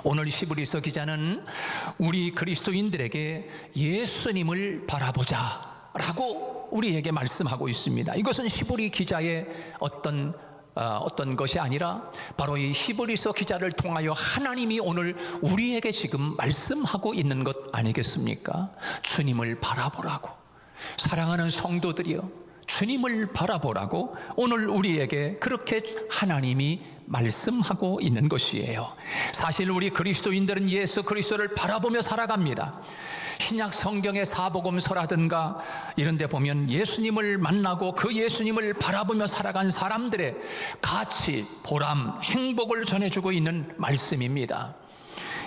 오늘 히브리서 기자는 우리 그리스도인들에게 예수님을 바라보자 라고 우리에게 말씀하고 있습니다. 이것은 히브리 기자의 어떤 것이 아니라 바로 이 히브리서 기자를 통하여 하나님이 오늘 우리에게 지금 말씀하고 있는 것 아니겠습니까? 주님을 바라보라고, 사랑하는 성도들이여 주님을 바라보라고 오늘 우리에게 그렇게 하나님이 말씀하고 있는 것이에요. 사실 우리 그리스도인들은 예수 그리스도를 바라보며 살아갑니다. 신약 성경의 사복음서라든가 이런 데 보면 예수님을 만나고 그 예수님을 바라보며 살아간 사람들의 가치, 보람, 행복을 전해주고 있는 말씀입니다.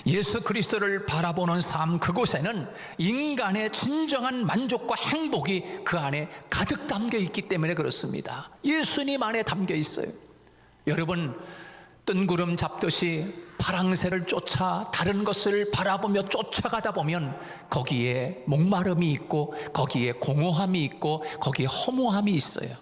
예수 그리스도를 바라보는 삶, 그곳에는 인간의 진정한 만족과 행복이 그 안에 가득 담겨 있기 때문에 그렇습니다. 예수님 안에 담겨 있어요. 여러분, 뜬구름 잡듯이 파랑새를 쫓아 다른 것을 바라보며 쫓아가다 보면 거기에 목마름이 있고 거기에 공허함이 있고 거기에 허무함이 있어요.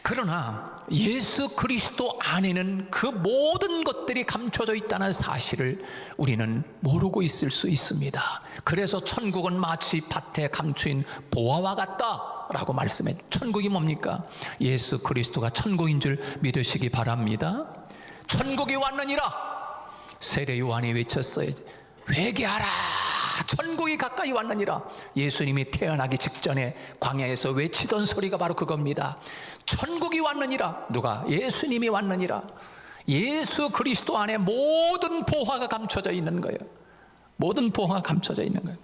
그러나 예수 그리스도 안에는 그 모든 것들이 감춰져 있다는 사실을 우리는 모르고 있을 수 있습니다. 그래서 천국은 마치 밭에 감추인 보화와 같다라고 말씀해. 천국이 뭡니까? 예수 그리스도가 천국인 줄 믿으시기 바랍니다. 천국이 왔느니라 세례 요한이 외쳤어요. 회개하라, 천국이 가까이 왔느니라. 예수님이 태어나기 직전에 광야에서 외치던 소리가 바로 그겁니다. 천국이 왔느니라. 누가? 예수님이 왔느니라. 예수 그리스도 안에 모든 보화가 감춰져 있는 거예요. 모든 보화가 감춰져 있는 거예요.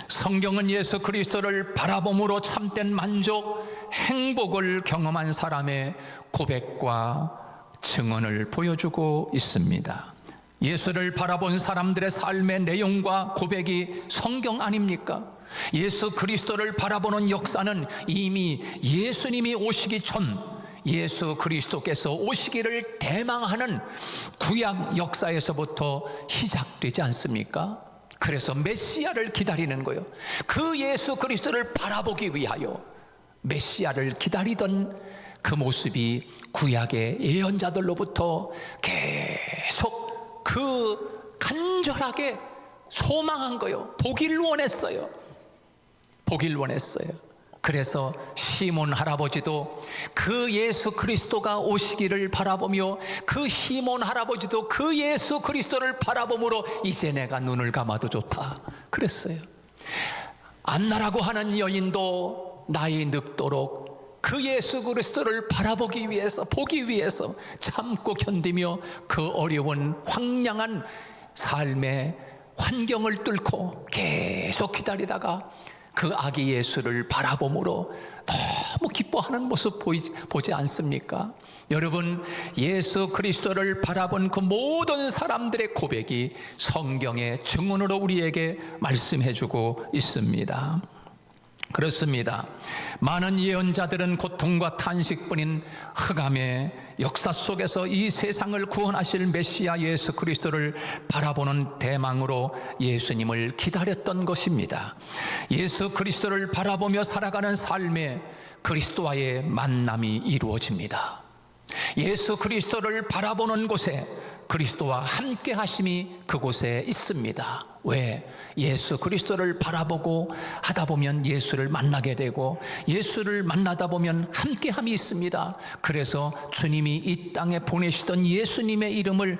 성경은 예수 그리스도를 바라봄으로 참된 만족, 행복을 경험한 사람의 고백과 증언을 보여주고 있습니다. 예수를 바라본 사람들의 삶의 내용과 고백이 성경 아닙니까? 예수 그리스도를 바라보는 역사는 이미 예수님이 오시기 전 예수 그리스도께서 오시기를 대망하는 구약 역사에서부터 시작되지 않습니까? 그래서 메시아를 기다리는 거예요. 그 예수 그리스도를 바라보기 위하여 메시아를 기다리던 그 모습이 구약의 예언자들로부터 계속 그 간절하게 소망한 거예요. 보길 원했어요. 보길 원했어요. 그래서 시몬 할아버지도 그 예수 그리스도가 오시기를 바라보며 그 시몬 할아버지도 그 예수 그리스도를 바라보므로 이제 내가 눈을 감아도 좋다 그랬어요. 안나라고 하는 여인도 나이 늙도록 그 예수 그리스도를 바라보기 위해서, 보기 위해서 참고 견디며 그 어려운 황량한 삶의 환경을 뚫고 계속 기다리다가 그 아기 예수를 바라봄으로 너무 기뻐하는 모습 보지 않습니까? 여러분, 예수 그리스도를 바라본 그 모든 사람들의 고백이 성경의 증언으로 우리에게 말씀해주고 있습니다. 그렇습니다. 많은 예언자들은 고통과 탄식뿐인 흑암의 역사 속에서 이 세상을 구원하실 메시아 예수 그리스도를 바라보는 대망으로 예수님을 기다렸던 것입니다. 예수 그리스도를 바라보며 살아가는 삶에 그리스도와의 만남이 이루어집니다. 예수 그리스도를 바라보는 곳에 그리스도와 함께 하심이 그곳에 있습니다. 왜? 예수 그리스도를 바라보고 하다 보면 예수를 만나게 되고 예수를 만나다 보면 함께함이 있습니다. 그래서 주님이 이 땅에 보내시던 예수님의 이름을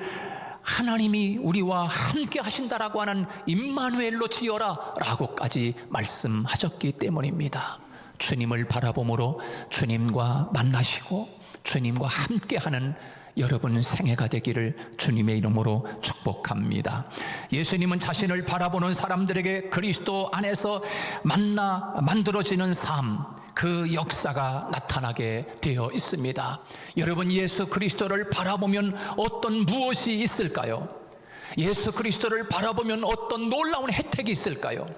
하나님이 우리와 함께 하신다라고 하는 임마누엘로 지어라 라고까지 말씀하셨기 때문입니다. 주님을 바라봄으로 주님과 만나시고 주님과 함께하는 여러분 생애가 되기를 주님의 이름으로 축복합니다. 예수님은 자신을 바라보는 사람들에게 그리스도 안에서 만들어지는 삶, 그 역사가 나타나게 되어 있습니다. 여러분, 예수 그리스도를 바라보면 어떤 무엇이 있을까요? 예수 그리스도를 바라보면 어떤 놀라운 혜택이 있을까요?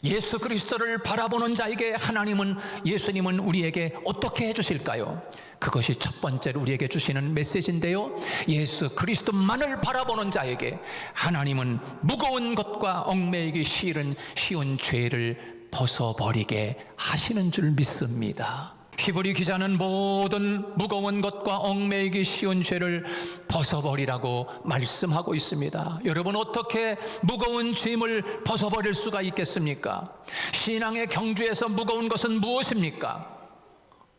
예수 그리스도를 바라보는 자에게 하나님은, 예수님은 우리에게 어떻게 해주실까요? 그것이 첫 번째로 우리에게 주시는 메시지인데요, 예수 그리스도만을 바라보는 자에게 하나님은 무거운 것과 얽매이기 쉬운 죄를 벗어버리게 하시는 줄 믿습니다. 히브리 기자는 모든 무거운 것과 얽매이기 쉬운 죄를 벗어버리라고 말씀하고 있습니다. 여러분, 어떻게 무거운 짐을 벗어버릴 수가 있겠습니까? 신앙의 경주에서 무거운 것은 무엇입니까?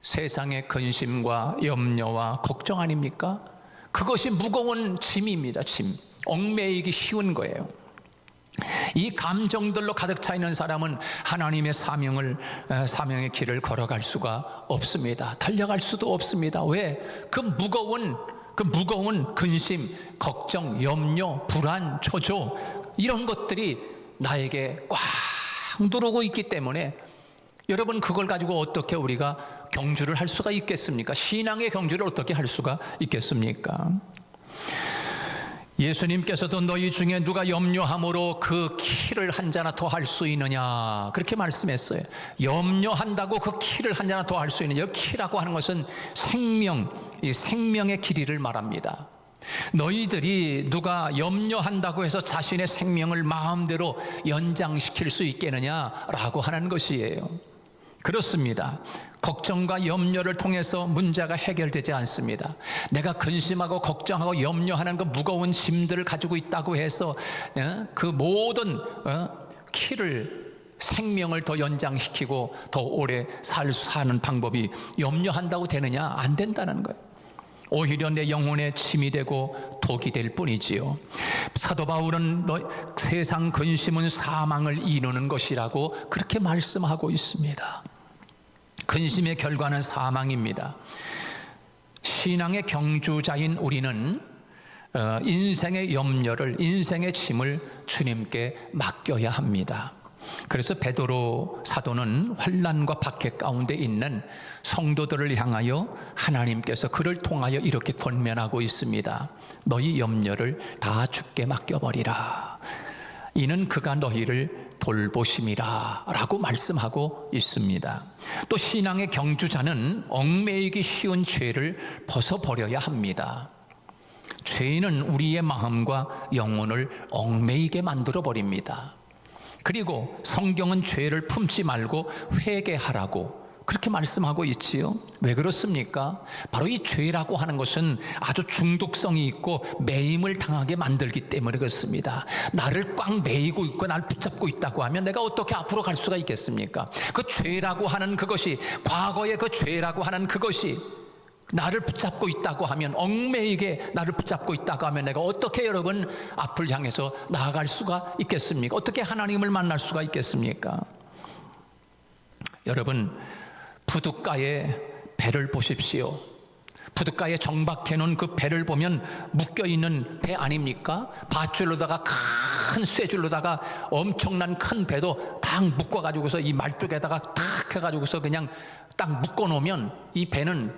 세상의 근심과 염려와 걱정 아닙니까? 그것이 무거운 짐입니다. 짐, 얽매이기 쉬운 거예요. 이 감정들로 가득 차 있는 사람은 하나님의 사명의 길을 걸어갈 수가 없습니다. 달려갈 수도 없습니다. 왜? 그 무거운 근심, 걱정, 염려, 불안, 초조, 이런 것들이 나에게 꽉 누르고 있기 때문에, 여러분, 그걸 가지고 어떻게 우리가 경주를 할 수가 있겠습니까? 신앙의 경주를 어떻게 할 수가 있겠습니까? 예수님께서도 너희 중에 누가 염려함으로 그 키를 한 자나 더 할 수 있느냐, 그렇게 말씀했어요. 염려한다고 그 키를 한 자나 더 할 수 있느냐. 키라고 하는 것은 이 생명의 길이를 말합니다. 너희들이 누가 염려한다고 해서 자신의 생명을 마음대로 연장시킬 수 있겠느냐라고 하는 것이에요. 그렇습니다. 걱정과 염려를 통해서 문제가 해결되지 않습니다. 내가 근심하고 걱정하고 염려하는 그 무거운 짐들을 가지고 있다고 해서 그 모든 생명을 더 연장시키고 더 오래 사는 방법이 염려한다고 되느냐? 안 된다는 거예요. 오히려 내 영혼의 짐이 되고 독이 될 뿐이지요. 사도 바울은 세상 근심은 사망을 이루는 것이라고 그렇게 말씀하고 있습니다. 근심의 결과는 사망입니다. 신앙의 경주자인 우리는 인생의 염려를, 인생의 짐을 주님께 맡겨야 합니다. 그래서 베드로 사도는 환난과 박해 가운데 있는 성도들을 향하여 하나님께서 그를 통하여 이렇게 권면하고 있습니다. 너희 염려를 다 주께 맡겨버리라. 이는 그가 너희를 돌보심이라 라고 말씀하고 있습니다. 또 신앙의 경주자는 얽매이기 쉬운 죄를 벗어버려야 합니다. 죄는 우리의 마음과 영혼을 얽매이게 만들어 버립니다. 그리고 성경은 죄를 품지 말고 회개하라고 그렇게 말씀하고 있지요. 왜 그렇습니까? 바로 이 죄라고 하는 것은 아주 중독성이 있고 매임을 당하게 만들기 때문에 그렇습니다. 나를 꽉 매이고 있고 나를 붙잡고 있다고 하면 내가 어떻게 앞으로 갈 수가 있겠습니까? 그 죄라고 하는 그것이, 과거의 그 죄라고 하는 그것이 나를 붙잡고 있다고 하면, 얽매이게 나를 붙잡고 있다고 하면 내가 어떻게 여러분 앞을 향해서 나아갈 수가 있겠습니까? 어떻게 하나님을 만날 수가 있겠습니까? 여러분, 부둣가의 배를 보십시오. 부둣가에 정박해 놓은 그 배를 보면 묶여있는 배 아닙니까? 밧줄로다가, 큰 쇠줄로다가 엄청난 큰 배도 딱 묶어가지고서 이 말뚝에다가 탁 해가지고서 그냥 딱 묶어 놓으면 이 배는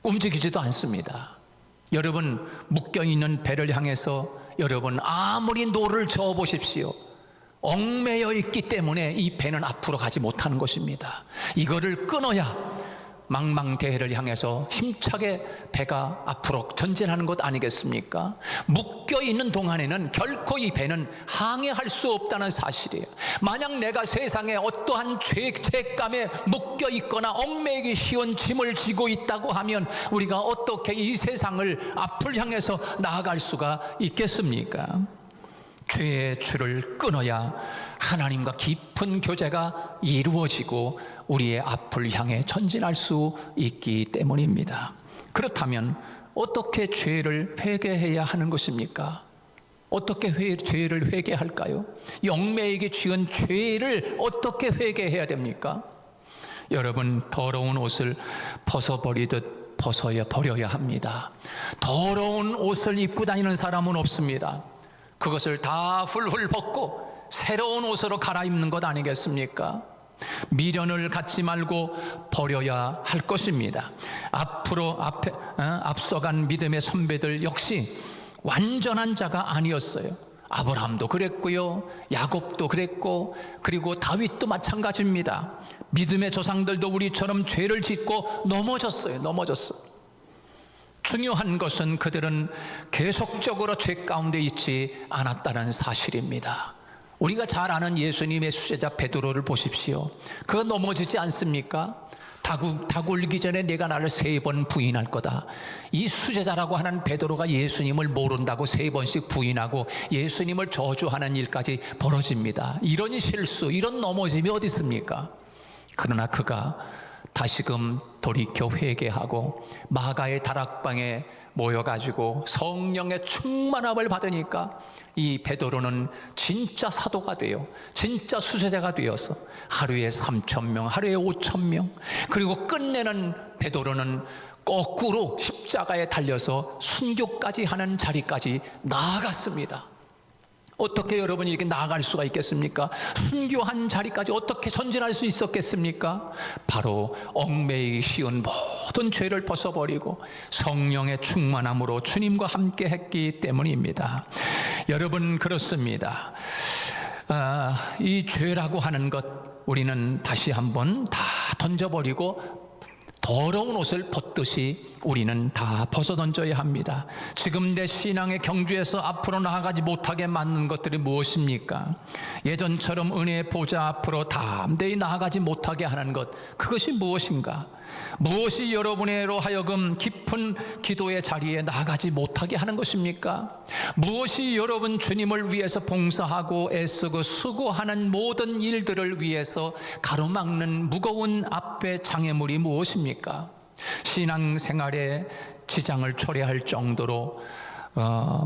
움직이지도 않습니다. 여러분, 묶여있는 배를 향해서 여러분 아무리 노를 저어 보십시오. 얽매여 있기 때문에 이 배는 앞으로 가지 못하는 것입니다. 이거를 끊어야 망망대해를 향해서 힘차게 배가 앞으로 전진하는 것 아니겠습니까? 묶여있는 동안에는 결코 이 배는 항해할 수 없다는 사실이에요. 만약 내가 세상에 어떠한 죄감에 묶여있거나 얽매이기 쉬운 짐을 지고 있다고 하면 우리가 어떻게 이 세상을 앞을 향해서 나아갈 수가 있겠습니까? 죄의 줄을 끊어야 하나님과 깊은 교제가 이루어지고 우리의 앞을 향해 전진할 수 있기 때문입니다. 그렇다면 어떻게 죄를 회개해야 하는 것입니까? 어떻게 죄를 회개할까요? 얽매이게 쥐은 죄를 어떻게 회개해야 됩니까? 여러분, 더러운 옷을 벗어버리듯 버려야 합니다. 더러운 옷을 입고 다니는 사람은 없습니다. 그것을 다 훌훌 벗고 새로운 옷으로 갈아입는 것 아니겠습니까? 미련을 갖지 말고 버려야 할 것입니다. 앞서간 믿음의 선배들 역시 완전한 자가 아니었어요. 아브라함도 그랬고요, 야곱도 그랬고, 그리고 다윗도 마찬가지입니다. 믿음의 조상들도 우리처럼 죄를 짓고 넘어졌어요. 중요한 것은 그들은 계속적으로 죄 가운데 있지 않았다는 사실입니다. 우리가 잘 아는 예수님의 수제자 베드로를 보십시오. 그가 넘어지지 않습니까? 닭 울기 전에 내가 나를 3번 부인할 거다. 이 수제자라고 하는 베드로가 예수님을 모른다고 3번씩 부인하고 예수님을 저주하는 일까지 벌어집니다. 이런 실수, 이런 넘어짐이 어디 있습니까? 그러나 그가 다시금 돌이켜 회개하고 마가의 다락방에 모여가지고 성령의 충만함을 받으니까 이 베드로는 진짜 사도가 돼요. 진짜 수제자가 되어서 하루에 3,000명, 하루에 5,000명, 그리고 끝내는 베드로는 거꾸로 십자가에 달려서 순교까지 하는 자리까지 나아갔습니다. 어떻게 여러분이 이렇게 나아갈 수가 있겠습니까? 순교한 자리까지 어떻게 전진할 수 있었겠습니까? 바로 얽매이기 쉬운 모든 죄를 벗어버리고 성령의 충만함으로 주님과 함께 했기 때문입니다. 여러분, 그렇습니다. 이 죄라고 하는 것 우리는 다시 한번 다 던져버리고 더러운 옷을 벗듯이 우리는 다 벗어던져야 합니다. 지금 내 신앙의 경주에서 앞으로 나아가지 못하게 만든 것들이 무엇입니까? 예전처럼 은혜의 보좌 앞으로 담대히 나아가지 못하게 하는 것, 그것이 무엇인가? 무엇이 여러분으로 하여금 깊은 기도의 자리에 나아가지 못하게 하는 것입니까? 무엇이 여러분 주님을 위해서 봉사하고 애쓰고 수고하는 모든 일들을 위해서 가로막는 무거운 앞의 장애물이 무엇입니까? 신앙생활에 지장을 초래할 정도로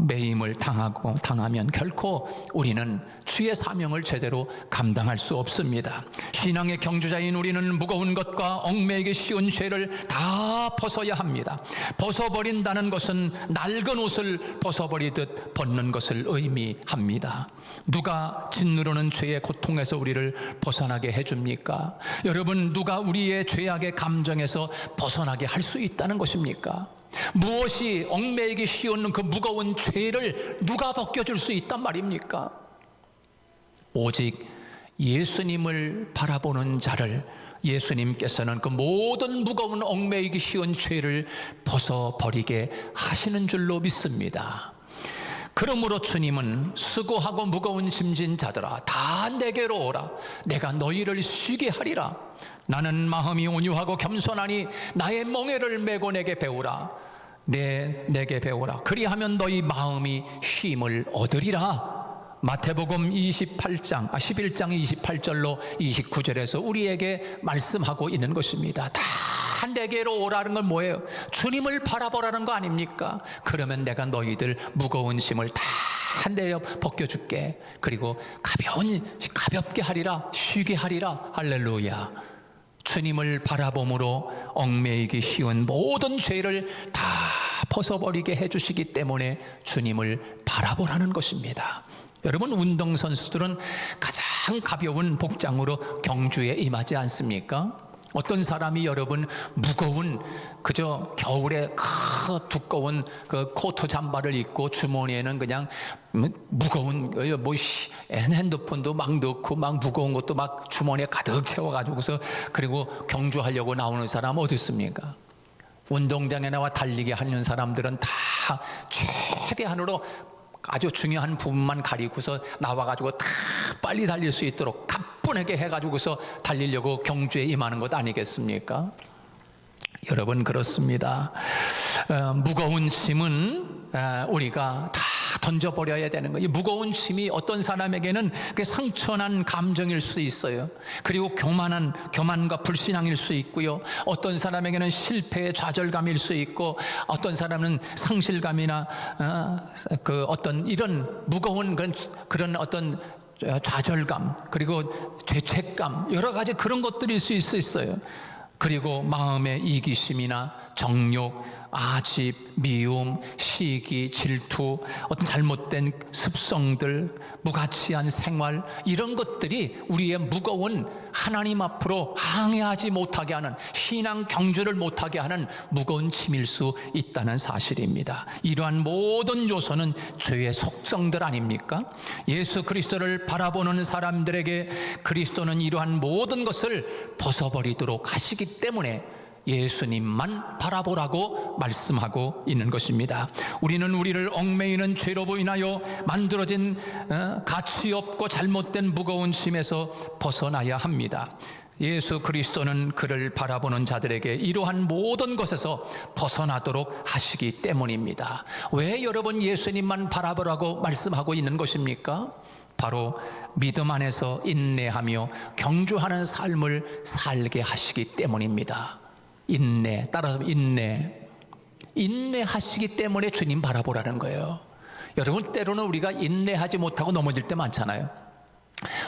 매임을 당하면 결코 우리는 주의 사명을 제대로 감당할 수 없습니다. 신앙의 경주자인 우리는 무거운 것과 얽매이기 쉬운 죄를 다 벗어야 합니다. 벗어버린다는 것은 낡은 옷을 벗어버리듯 벗는 것을 의미합니다. 누가 짓누르는 죄의 고통에서 우리를 벗어나게 해줍니까? 여러분, 누가 우리의 죄악의 감정에서 벗어나게 할 수 있다는 것입니까? 무엇이 얽매이기 쉬운 그 무거운 죄를 누가 벗겨줄 수 있단 말입니까? 오직 예수님을 바라보는 자를 예수님께서는 그 모든 무거운 얽매이기 쉬운 죄를 벗어버리게 하시는 줄로 믿습니다. 그러므로 주님은 수고하고 무거운 짐진 자들아 다 내게로 오라, 내가 너희를 쉬게 하리라. 나는 마음이 온유하고 겸손하니 나의 멍에를 메고 내게 배우라. 내게 배우라. 그리하면 너희 마음이 쉼을 얻으리라. 마태복음 11장 28절로 29절에서 우리에게 말씀하고 있는 것입니다. 다 내게로 오라는 건 뭐예요? 주님을 바라보라는 거 아닙니까? 그러면 내가 너희들 무거운 짐을 다 내려 벗겨줄게. 그리고 가볍게 하리라, 쉬게 하리라. 할렐루야. 주님을 바라봄으로 얽매이기 쉬운 모든 죄를 다 벗어버리게 해주시기 때문에 주님을 바라보라는 것입니다. 여러분, 운동선수들은 가장 가벼운 복장으로 경주에 임하지 않습니까? 어떤 사람이 여러분 무거운 그저 겨울에 두꺼운 그 코트 잠바를 입고 주머니에는 그냥 무거운 핸드폰도 막 넣고 막 무거운 것도 막 주머니에 가득 채워가지고서 그리고 경주하려고 나오는 사람 어디 있습니까? 운동장에 나와 달리기 하는 사람들은 다 최대한으로 아주 중요한 부분만 가리고서 나와가지고 다 빨리 달릴 수 있도록 가뿐하게 해가지고서 달리려고 경주에 임하는 것 아니겠습니까? 여러분, 그렇습니다. 무거운 짐은 우리가 다 던져버려야 되는 거예요. 무거운 짐이 어떤 사람에게는 상처난 감정일 수 있어요. 그리고 교만과 불신앙일 수 있고요. 어떤 사람에게는 실패의 좌절감일 수 있고, 어떤 사람은 상실감이나 그 어떤 이런 무거운 그런 어떤 좌절감, 그리고 죄책감, 여러 가지 그런 것들일 수 있어요. 그리고 마음의 이기심이나 정욕, 아집, 미움, 시기, 질투, 어떤 잘못된 습성들, 무가치한 생활, 이런 것들이 우리의 무거운 하나님 앞으로 항해하지 못하게 하는, 신앙 경주를 못하게 하는 무거운 짐일 수 있다는 사실입니다. 이러한 모든 요소는 죄의 속성들 아닙니까? 예수 그리스도를 바라보는 사람들에게 그리스도는 이러한 모든 것을 벗어버리도록 하시기 때문에 예수님만 바라보라고 말씀하고 있는 것입니다. 우리는 우리를 얽매이는 죄로 인하여 만들어진 가치 없고 잘못된 무거운 짐에서 벗어나야 합니다. 예수 그리스도는 그를 바라보는 자들에게 이러한 모든 것에서 벗어나도록 하시기 때문입니다. 왜 여러분 예수님만 바라보라고 말씀하고 있는 것입니까? 바로 믿음 안에서 인내하며 경주하는 삶을 살게 하시기 때문입니다. 인내, 따라서 인내하시기 때문에 주님 바라보라는 거예요. 여러분, 때로는 우리가 인내하지 못하고 넘어질 때 많잖아요.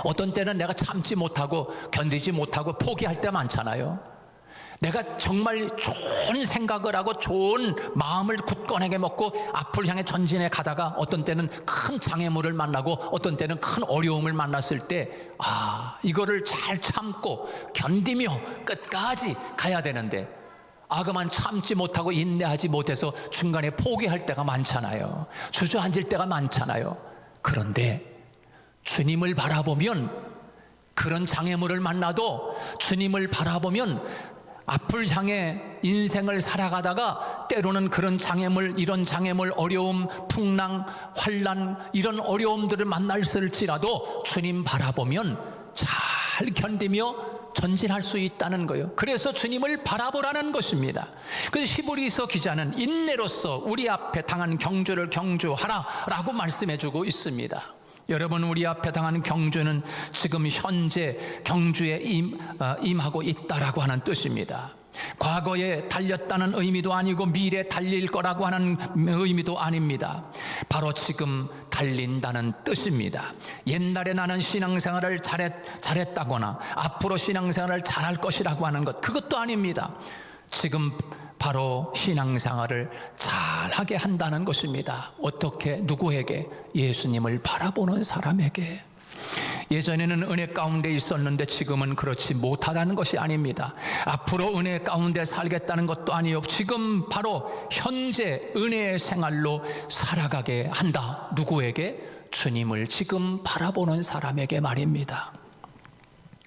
어떤 때는 내가 참지 못하고 견디지 못하고 포기할 때 많잖아요. 내가 정말 좋은 생각을 하고 좋은 마음을 굳건하게 먹고 앞을 향해 전진해 가다가 어떤 때는 큰 장애물을 만나고 어떤 때는 큰 어려움을 만났을 때 이거를 잘 참고 견디며 끝까지 가야 되는데 그만 참지 못하고 인내하지 못해서 중간에 포기할 때가 많잖아요. 주저앉을 때가 많잖아요. 그런데 주님을 바라보면 그런 장애물을 만나도 주님을 바라보면 앞을 향해 인생을 살아가다가 때로는 그런 장애물, 이런 장애물, 어려움, 풍랑, 환난 이런 어려움들을 만날지라도 주님 바라보면 잘 견디며 전진할 수 있다는 거예요. 그래서 주님을 바라보라는 것입니다. 그래서 히브리서 기자는 인내로서 우리 앞에 당한 경주를 경주하라라고 말씀해주고 있습니다. 여러분, 우리 앞에 당한 경주는 지금 현재 경주에 임하고 있다라고 하는 뜻입니다. 과거에 달렸다는 의미도 아니고 미래에 달릴 거라고 하는 의미도 아닙니다. 바로 지금 달린다는 뜻입니다. 옛날에 나는 신앙생활을 잘했다거나 앞으로 신앙생활을 잘할 것이라고 하는 것, 그것도 아닙니다. 지금 바로 신앙생활을 잘하게 한다는 것입니다. 어떻게? 누구에게? 예수님을 바라보는 사람에게. 예전에는 은혜 가운데 있었는데 지금은 그렇지 못하다는 것이 아닙니다. 앞으로 은혜 가운데 살겠다는 것도 아니요, 지금 바로 현재 은혜의 생활로 살아가게 한다. 누구에게? 주님을 지금 바라보는 사람에게 말입니다.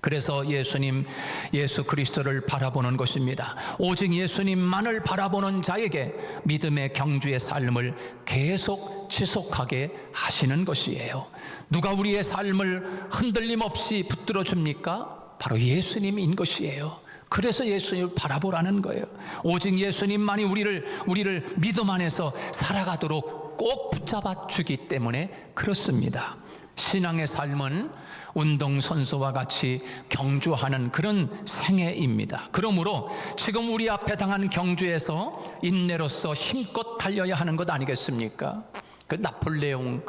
그래서 예수 그리스도를 바라보는 것입니다. 오직 예수님만을 바라보는 자에게 믿음의 경주의 삶을 계속 지속하게 하시는 것이에요. 누가 우리의 삶을 흔들림 없이 붙들어 줍니까? 바로 예수님인 것이에요. 그래서 예수님을 바라보라는 거예요. 오직 예수님만이 우리를 믿음 안에서 살아가도록 꼭 붙잡아 주기 때문에 그렇습니다. 신앙의 삶은 운동선수와 같이 경주하는 그런 생애입니다. 그러므로 지금 우리 앞에 당한 경주에서 인내로서 힘껏 달려야 하는 것 아니겠습니까? 그 나폴레옹이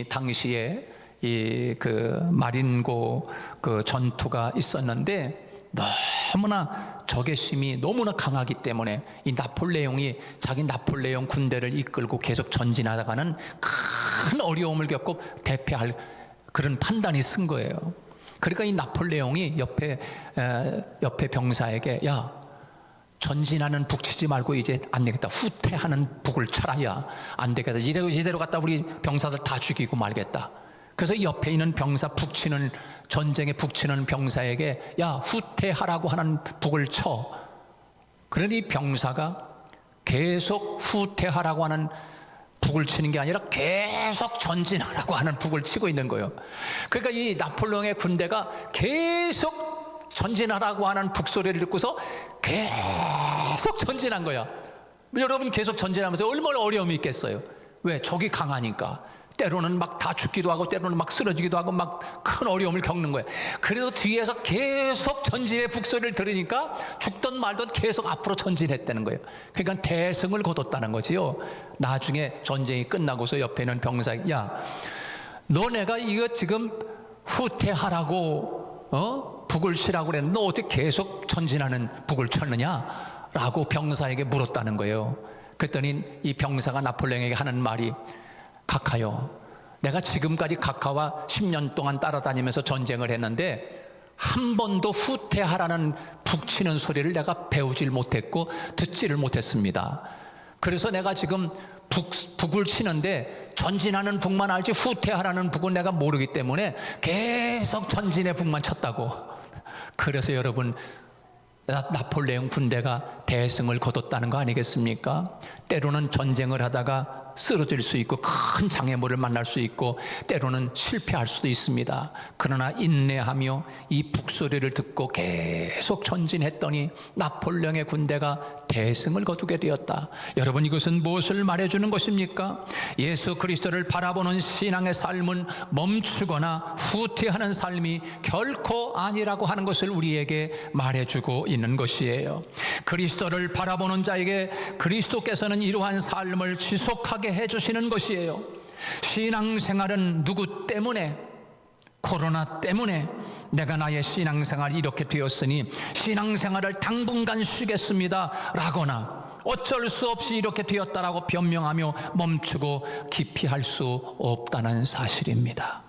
당시에 그 마린고 그 전투가 있었는데 너무나 적개심이 너무나 강하기 때문에 이 나폴레옹이 자기 나폴레옹 군대를 이끌고 계속 전진하다가는 큰 어려움을 겪고 대패할 그런 판단이 쓴 거예요. 그러니까 이 나폴레옹이 옆에 병사에게 야, 전진하는 북 치지 말고 이제 안 되겠다, 후퇴하는 북을 쳐라야 안 되겠다, 이대로 갔다 우리 병사들 다 죽이고 말겠다. 그래서 옆에 있는 병사, 전쟁에 북치는 병사에게 야, 후퇴하라고 하는 북을 쳐. 그런데 이 병사가 계속 후퇴하라고 하는 북을 치는 게 아니라 계속 전진하라고 하는 북을 치고 있는 거예요. 그러니까 이 나폴레옹의 군대가 계속 전진하라고 하는 북소리를 듣고서 계속 전진한 거야. 여러분, 계속 전진하면서 얼마나 어려움이 있겠어요. 왜? 적이 강하니까. 때로는 막 다 죽기도 하고 때로는 막 쓰러지기도 하고 막 큰 어려움을 겪는 거예요. 그래도 뒤에서 계속 전진의 북소리를 들으니까 죽던 말던 계속 앞으로 전진했다는 거예요. 그러니까 대승을 거뒀다는 거지요. 나중에 전쟁이 끝나고서 옆에 있는 병사에게 야, 너네가 이거 지금 후퇴하라고 북을 치라고 그랬는데 너 어떻게 계속 전진하는 북을 쳤느냐? 라고 병사에게 물었다는 거예요. 그랬더니 이 병사가 나폴레옹에게 하는 말이 각하요, 내가 지금까지 각하와 10년 동안 따라다니면서 전쟁을 했는데 한 번도 후퇴하라는 북치는 소리를 내가 배우질 못했고 듣지를 못했습니다. 그래서 내가 지금 북을 치는데 전진하는 북만 알지 후퇴하라는 북은 내가 모르기 때문에 계속 전진의 북만 쳤다고. 그래서 여러분, 나폴레옹 군대가 대승을 거뒀다는 거 아니겠습니까? 때로는 전쟁을 하다가 쓰러질 수 있고 큰 장애물을 만날 수 있고 때로는 실패할 수도 있습니다. 그러나 인내하며 이 북소리를 듣고 계속 전진했더니 나폴레옹의 군대가 대승을 거두게 되었다. 여러분, 이것은 무엇을 말해주는 것입니까? 예수 그리스도를 바라보는 신앙의 삶은 멈추거나 후퇴하는 삶이 결코 아니라고 하는 것을 우리에게 말해주고 있는 것이에요. 그리스도를 바라보는 자에게 그리스도께서는 이러한 삶을 지속하게 해주시는 것이에요. 신앙생활은 누구 때문에, 코로나 때문에 내가 나의 신앙생활이 이렇게 되었으니 신앙생활을 당분간 쉬겠습니다 라거나 어쩔 수 없이 이렇게 되었다라고 변명하며 멈추고 기피할 수 없다는 사실입니다.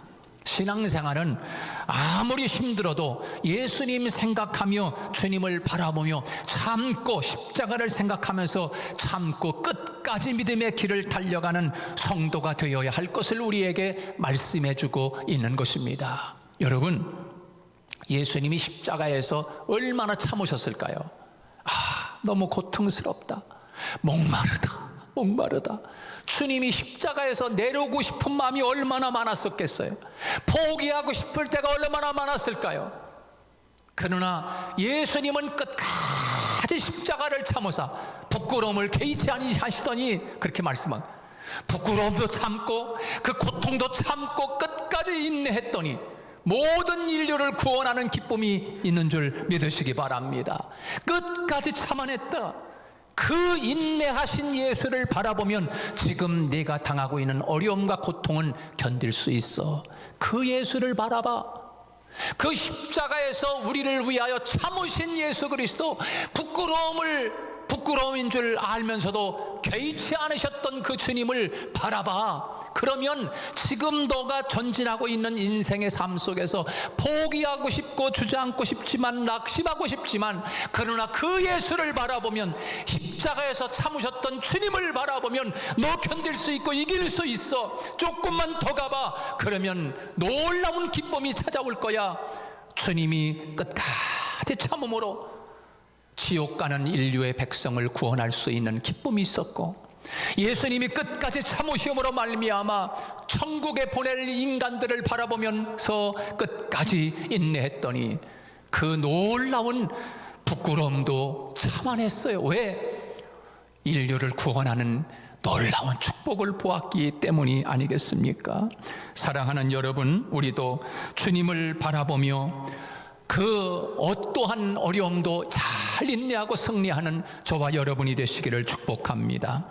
신앙생활은 아무리 힘들어도 예수님 생각하며 주님을 바라보며 참고 십자가를 생각하면서 참고 끝까지 믿음의 길을 달려가는 성도가 되어야 할 것을 우리에게 말씀해주고 있는 것입니다. 여러분, 예수님이 십자가에서 얼마나 참으셨을까요? 너무 고통스럽다, 목마르다. 주님이 십자가에서 내려오고 싶은 마음이 얼마나 많았었겠어요? 포기하고 싶을 때가 얼마나 많았을까요? 그러나 예수님은 끝까지 십자가를 참으사 부끄러움을 개의치 아니하시더니 그렇게 말씀한, 부끄러움도 참고 그 고통도 참고 끝까지 인내했더니 모든 인류를 구원하는 기쁨이 있는 줄 믿으시기 바랍니다. 끝까지 참아냈다. 그 인내하신 예수를 바라보면 지금 네가 당하고 있는 어려움과 고통은 견딜 수 있어. 그 예수를 바라봐. 그 십자가에서 우리를 위하여 참으신 예수 그리스도, 부끄러움인 줄 알면서도 개의치 않으셨던 그 주님을 바라봐. 그러면 지금 너가 전진하고 있는 인생의 삶 속에서 포기하고 싶고 주저앉고 싶지만 낙심하고 싶지만, 그러나 그 예수를 바라보면, 십자가에서 참으셨던 주님을 바라보면 너 견딜 수 있고 이길 수 있어. 조금만 더 가봐. 그러면 놀라운 기쁨이 찾아올 거야. 주님이 끝까지 참음으로 지옥 가는 인류의 백성을 구원할 수 있는 기쁨이 있었고, 예수님이 끝까지 참으심으로 말미암아 천국에 보낼 인간들을 바라보면서 끝까지 인내했더니 그 놀라운 부끄러움도 참아냈어요. 왜? 인류를 구원하는 놀라운 축복을 보았기 때문이 아니겠습니까? 사랑하는 여러분, 우리도 주님을 바라보며 그 어떠한 어려움도 잘 인내하고 승리하는 저와 여러분이 되시기를 축복합니다.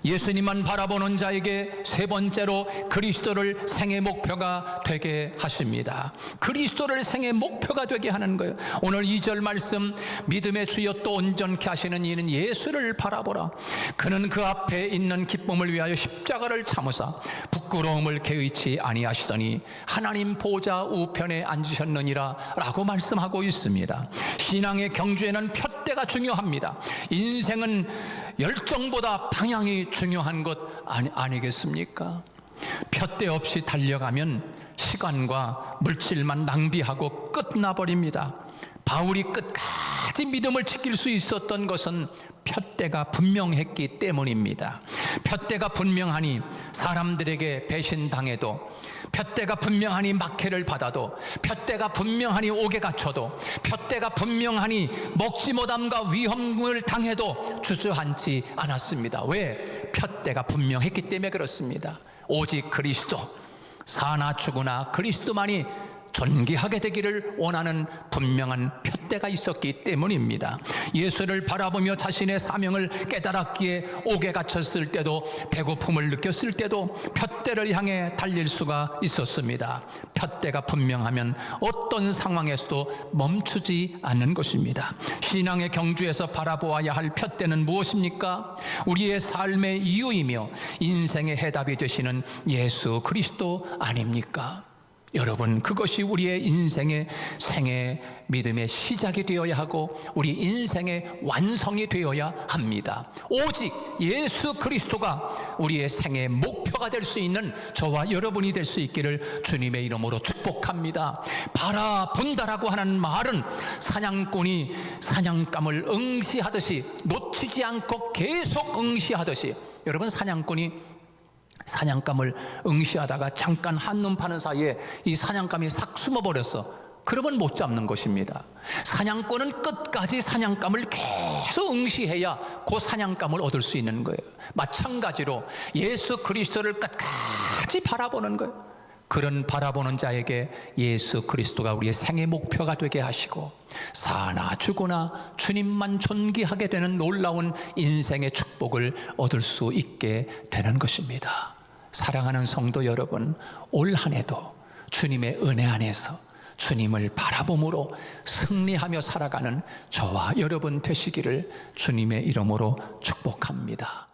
예수님만 바라보는 자에게 세 번째로 그리스도를 생애 목표가 되게 하십니다. 그리스도를 생애 목표가 되게 하는 거예요. 오늘 2절 말씀, 믿음의 주여 또 온전케 하시는 이는 예수를 바라보라. 그는 그 앞에 있는 기쁨을 위하여 십자가를 참으사 부끄러움을 개의치 아니하시더니 하나님 보좌 우편에 앉으셨느니라 라고 말씀하고 있습니다. 신앙의 경주에는 푯대가 중요합니다. 인생은 열정보다 방향이 중요한 것 아니겠습니까? 푯대 없이 달려가면 시간과 물질만 낭비하고 끝나버립니다. 바울이 끝까지 믿음을 지킬 수 있었던 것은 푯대가 분명했기 때문입니다. 푯대가 분명하니 사람들에게 배신당해도, 푯대가 분명하니 막해를 받아도, 푯대가 분명하니 옥에 갇혀도, 푯대가 분명하니 먹지 못함과 위험을 당해도 주저앉지 않았습니다. 왜? 푯대가 분명했기 때문에 그렇습니다. 오직 그리스도, 사나 죽으나 그리스도만이 존귀하게 되기를 원하는 분명한 푯대가 있었기 때문입니다. 예수를 바라보며 자신의 사명을 깨달았기에 옥에 갇혔을 때도, 배고픔을 느꼈을 때도 푯대를 향해 달릴 수가 있었습니다. 푯대가 분명하면 어떤 상황에서도 멈추지 않는 것입니다. 신앙의 경주에서 바라보아야 할 푯대는 무엇입니까? 우리의 삶의 이유이며 인생의 해답이 되시는 예수 그리스도 아닙니까? 여러분, 그것이 우리의 인생의 생애 믿음의 시작이 되어야 하고 우리 인생의 완성이 되어야 합니다. 오직 예수 그리스도가 우리의 생애 목표가 될 수 있는 저와 여러분이 될 수 있기를 주님의 이름으로 축복합니다. 바라본다라고 하는 말은 사냥꾼이 사냥감을 응시하듯이, 놓치지 않고 계속 응시하듯이, 여러분, 사냥꾼이 사냥감을 응시하다가 잠깐 한눈 파는 사이에 이 사냥감이 싹 숨어버렸어. 그러면 못 잡는 것입니다. 사냥꾼은 끝까지 사냥감을 계속 응시해야 그 사냥감을 얻을 수 있는 거예요. 마찬가지로 예수 그리스도를 끝까지 바라보는 거예요. 그런 바라보는 자에게 예수 그리스도가 우리의 생애 목표가 되게 하시고 사나 죽으나 주님만 존귀하게 되는 놀라운 인생의 축복을 얻을 수 있게 되는 것입니다. 사랑하는 성도 여러분, 올 한 해도 주님의 은혜 안에서 주님을 바라봄으로 승리하며 살아가는 저와 여러분 되시기를 주님의 이름으로 축복합니다.